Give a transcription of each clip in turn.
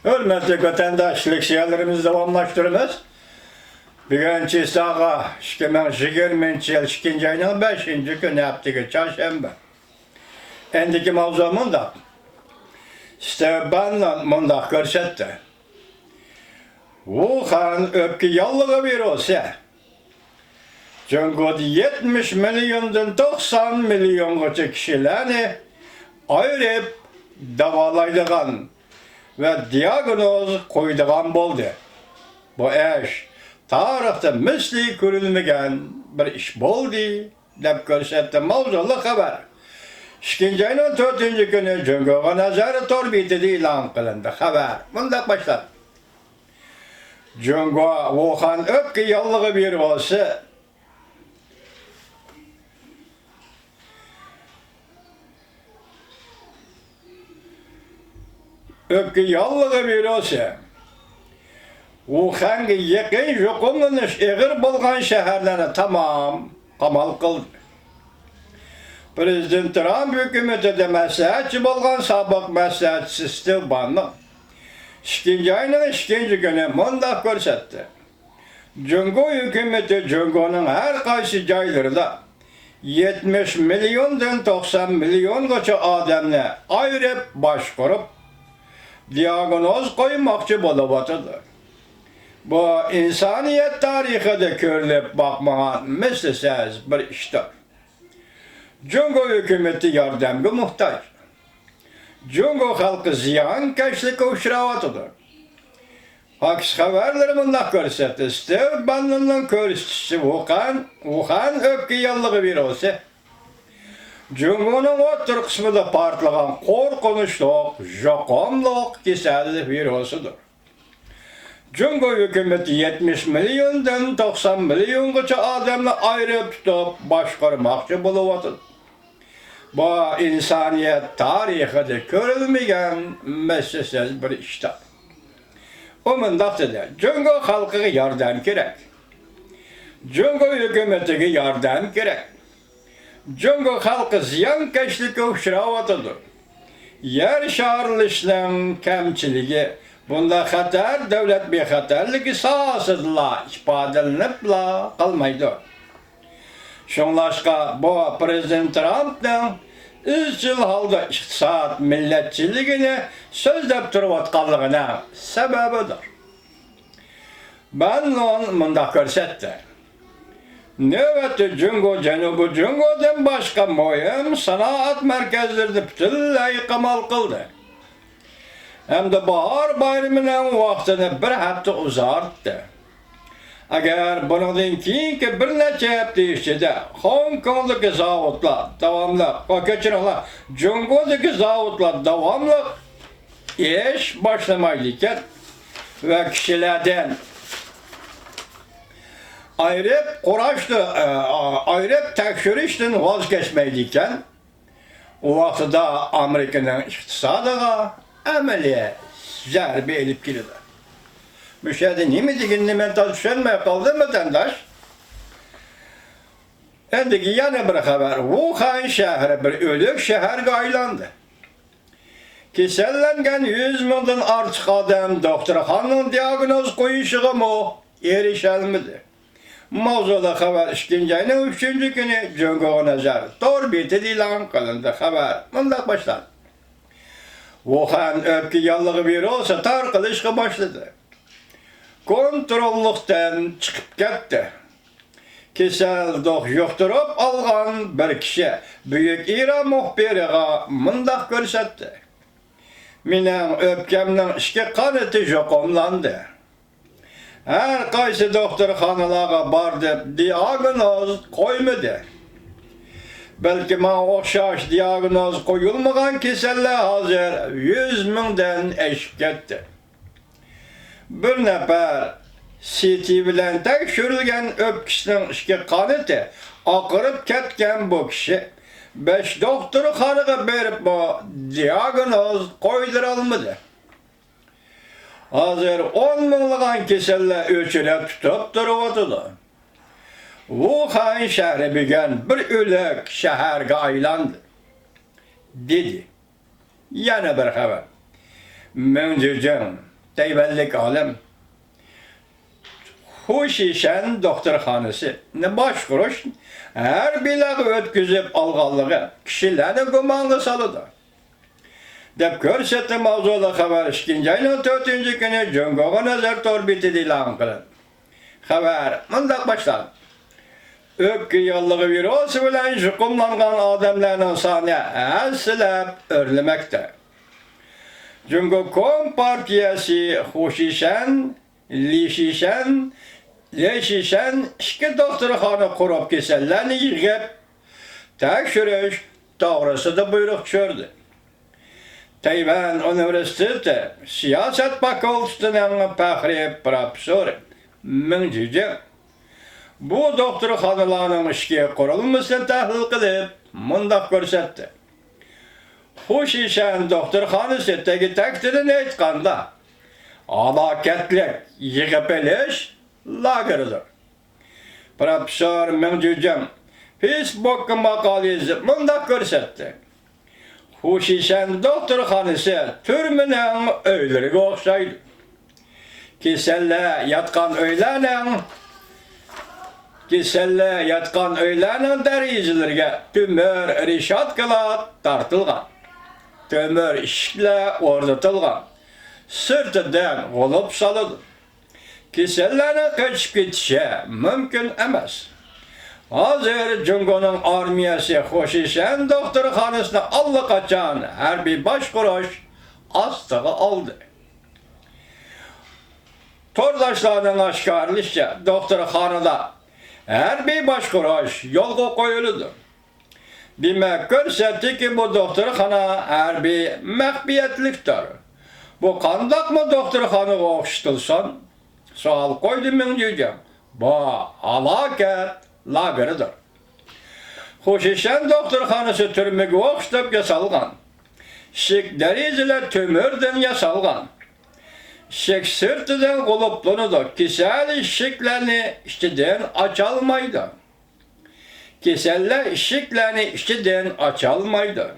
Hürmetli vatandaşlık şeylerimizi devamlaştırınız. Bugünkü sağa 2020 yıl 2. ayının 5. günü yaptığı çarşamba. Endiki mavzumuz da işte ben mındak görsetti. Wuhan öpki yallığı bir olsa çünkü 70 milyondan 90 milyon kişilerini ayırıp davalaydıgan ve diagnoz koyduğun oldu. Bu iş tarihte misli görülmegen bir iş oldu dep görsetti mavzulu haber. 2. ayının 4. günü Cumhurbaşkanı nazarı torbiyeti ilan kılındı haber. Bundan başlar. Wuhan öpki yallığı bir olsa öpki yallığı bir olsa Wuhan'ga yakın yuqumlanish egir bo'lgan shaharlarni tamam qamal qildi. Prezident Trump hukumatida maslahatchi bo'lgan sobiq maslahatchisi Steve Bannon 2. ayının 2. günü mundaq ko'rsatdi. Jungo hukumati Jungoning har qaysi joylarida 70 milyondan 90 milyongacha odamni ayirib boshqarib diagnoz qo'ymoqchi bo'layotdi. Bu insaniyet tarixida ko'rilib bakmagan mislsiz bir ishdir. Jungo hukumati yordamga muhtoj. Jungo xalqi ziyonkashlikka uchrayotdi. Aks xabarlari bundoq ko'rsatdi. Steve Bannonning ko'rsatishicha Wuhan o'pka yallig'i virusi Jungoning o'rta qismida portlagan qo'rqinchli juqumliq kasallik virusidir. Jungo hukumati 70 milyondan 90 milyongacha odamni ayirib tutib boshqarmoqchi bo'layotdi. Bu insoniyat tarixida ko'rilmagan mislsiz bir ishdir. U mundoq dedi: Jungo xalqiga yordam kerak. Jungo hukumatiga yordam kerak. Jungo xalqi ziyonkashlikka uchrayotdi. Yer sharilishning kamchiligi bunda xatar davlat bexatarligi sohasida ifodalanibla qolmaydi. Shunlashqa bu Prezident Trumpning izchil holda iqtisod millatchiligini so'zlab turayotganligini sababidir. Bannon mundaq ko'rsatdi. Navbatda Janubiy Jungodan boshqa muhim sanoat markazlarida butunlay qamal qildi. Hamda bahar bayramining vaqtini bir hafta uzartdi. Agar bundan keyingi bir necha hafta ichida Hong Kongdagi zavodlar davomli, ko'chiringlar, Jungodagi zavodlar davomli ish boshlamaydi ekan va kishilardan ayirib tekshirishdan voz kechmaydi ekan, u vaqtida Amerikaning iqtisodiga amaliy zarba elib keladi. Bu şeyde nima deganini men tushunmay qoldim vatandosh. Endigi yana bir xabar. Wuhan shahri bir o'lik shaharga aylandi. Kasallangan 100 mingdan ortiq odam doktorxonaning diagnoz qo'yishiga erisholmadi. Mavzuda xabar 2. ayning 3. kuni Jungo nazar torbiyeti e'lon qilindi xabar. Bundoq boshlandi. Wuhan o'pka yallig'i virusi tarqalishga boshladi. Kontrollikdan chiqib ketdi. Kasallik yuqtirib olgan bir kishi Buyuk Iroq muxbiriga mundaq ko'rsatdi. Mening o'pkamning ikki qanoti juqumlandi. Har qaysi doktorxonalarga bordim, diagnoz qo'ymadi. Balki menga o'xshash diagnoz qo'yilmagan kasallar hozir 100 mingdan oshib ketdi. Bir nafar CT bilan tekshirilgan o'pkisining ikki qanoti oqirib ketgan bu kishi 5 doktorxonaga berib bu diagnoz qo'ydira olmadi. Hozir 10 minglagan kasallar o'chirib tutib turibdi. Wuhan shahri bugun bir o'lik shaharga aylandi, dedi. Yana bir xabar. Müncücüm, deyvellik alem. Huşişen doktorhanısı ne başvuruş her bilağı ötküzüp alğanlığı kişilerini gumanlı salıdı. Dep görsettim mavzulu haber 2. ayının 4. günü Cungoğu nazar torbiti dilan kılın. Haber mındak başlar. Ökkü yolluğu virusu bilen jukumlangan adamlarının sani əsilep örlemekte. Cungo Kompartiyası huşişen, lişişen, leşişen iki doktorxana kurup kesellerini yığıp tekşürüş doğrusu da buyruk çördü. Tayvan Üniversitesi Siyaset Fakültesi'nin fəxri profesörü Müncücüm bu doktorxanaların işki kurulmasını tahlil kılıp mundaq görsetdi. Huşişen doktorxanası teki takdirini aytqanda alaketlik yığıp eliş lagırıdır. Profesör Müncücüm Facebook makalesi mundaq görsetdi. Huşişen doktorxanası türmünün öylerine oxşaydı. Kiselle yatqan öylerinin dəricilərə tümür rişatqılar tartılğan. Tümür işiklə ordatılğan. Sırtıdan olup salıdı. Kisellerin kaçıp gitişe mümkün emas. Hazır Cungo'nun armiyası Huşişen doktorxanasına allaqaçan her bir başkuruş astığı aldı. Tordaşlarının aşkarlışça doktorxanada her bir başkuruş yolga koyuludur. Demek görsetti ki bu doktorxana her bir məhbiyetliktir. Bu kandak mı doktorxana oxşitılsan? Sual koydu Müncücüm. Bu alaket lagırıdır. Huşişen doktorxanası türmüge oxşitip yasalgan. Şik deriziler tümürden yasalgan. Şik sırtıdan kuluplunudu. Kisel şiklerini işçiden açalmaydı. Kiseller şiklerini işçiden açalmaydı.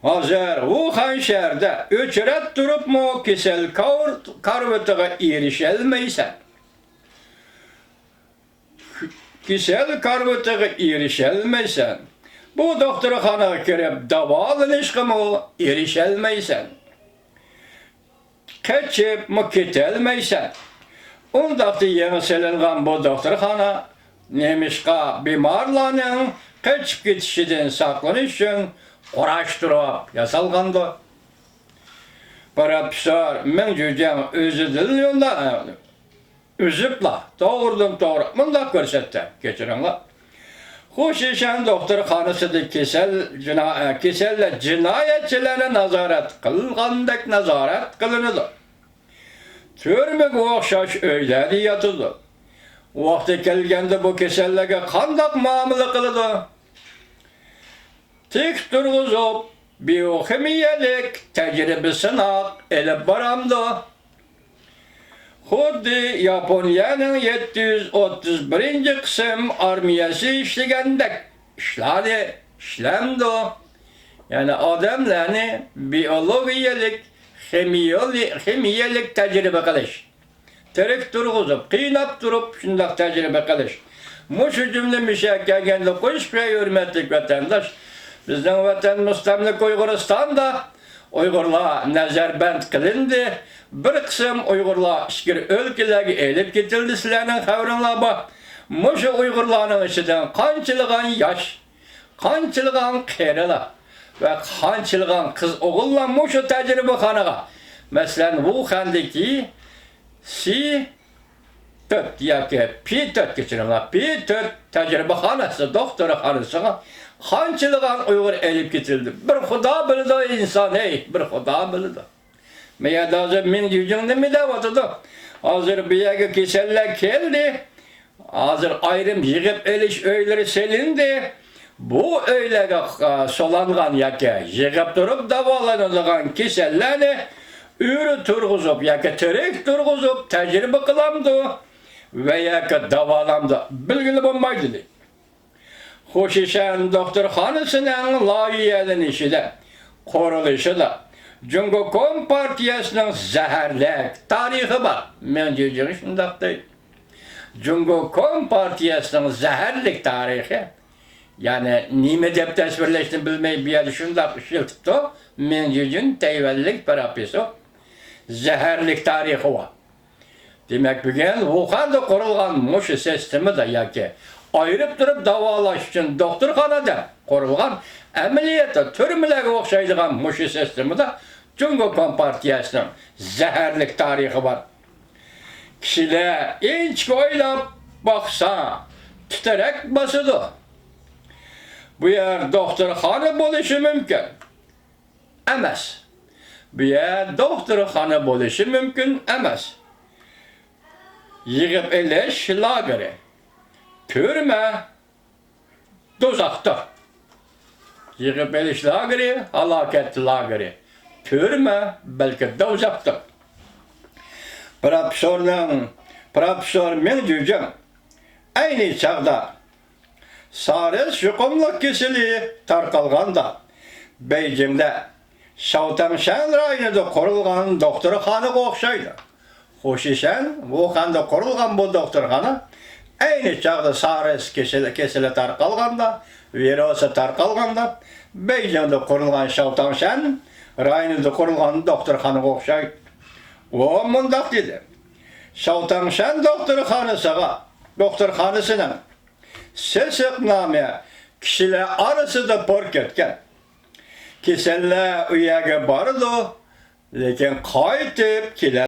Hazır Wuhan şehirde ücret durup mu kisel karvıtığa erişelmeysen. Kisel karvıtığa erişelmeysen. Bu doktorxana kirip davalanışkı mı erişelmeysen. Keçip mi kitelmeysen. Ondaqda yeniselengan bu doktorxana nemişqa bimarlarının keçip gitişinden saklanış için uğraştırıp yasalgandı. Profesör Müncücüm özü diliyorlar, üzüpla doğrudan doğru mundaq görsetti. Geçirinler. Huşişen doktorxanasıda kiselle cinayetçilere nazaret kılgandak nazaret kılınıdı. Türmüge oxşaş öyleri yatıdı. Vakti kelgende bu kisellege kandak muamele kılıdı. Tik durguzup biyokimiyelik tecrübesine elip baramdı. Xuddi Japonya'nın 731. kısım armiyası işlegendek işlemdi. Yani adamlarını biyologiyelik, ximiyelik tecrübe kılış. Terik durguzup, kıynap durup şundak tecrübe kılış. Muşu cümle müşekkegenli kuş ve hürmetlik vatandaş. Bizden vatan müstemlik Uyguristan'da Uygurlar nazarband kılındı. Bir kısım Uygurlar işkir ülkelerge elip getildi sizlerinin haberine bak. Muşu Uygurların içinden kançılığın yaş, kançılığın keriler ve kançılığın kız oğullar muşu tecrübe kanağa. Mesela Wuhan'daki P4 geçirirler. P4 tecrübe hanası, doktorxanasına kançılığın Uygur elip getildi. Bir Xuda bildi insan bir Xuda bildi. Meyadazı Müncücüm'de mi davatıdı? Hazır bir yere kiseller geldi. Hazır ayrım yığıp eliş öyleri selindi. Bu öylere solangan yake yığıp durup davalanılan kiselleri ürü turguzup yake terek turguzup tecrübe kılamdı ve yake davalandı. Bilgili bulmaydı dedi. Huşişen doktorxanasının layihənin işi də qurilishi da Cumhuriyet Kompartiyasının zəhərlik tarihi var. Məncə şundaq deyil. Cumhuriyet Kompartiyasının zəhərlik tarihi, yani nime dep təsvirləşdin bilmeyi bir yerde şundaq işiltipdi. Məncə teyvellik parapisi o. Zəhərlik tarihi var. Demek bugün Wuhan'da kurulgan muşu sistemi de yaki ayırıp durup davalaş için doktorxanada kurulgan ameliyata türmülerge okşaydıgan muşu sistemi de Cumhuriyet Kompartiyasının zəhərlik tarihi var. Kişiler hiç oylap baksa tüterek basıdı. Bu yer doktorxana buluşu mümkün. Emas. Bu yer doktorxana buluşu mümkün emas. Yığıp eleş lageri. Türme dozaktır. Yığıp eleş lageri, halaket lageri. Türme belki dozaktır. Profesör Mengücüm aynı çağda Sares yukumluk kesiliği tarqalganda Beijing'de Şaotangshan rayonunda kurulgan doktorxana okşaydı. Hoşişen, Wuhan'da kurulgan bu doktorxana aynı çağda Sares kesili tarqalganda, virusu tarqalganda Beijing'de kurulgan Şaotangshan rayonunda kurulgan doktorxana okşaydı. O mundaq dedi. Şaotangshan doktorxanasının sesipname kişiler arasında pork etken. Keseller uyaga barıdı, lekin qaytib kelar.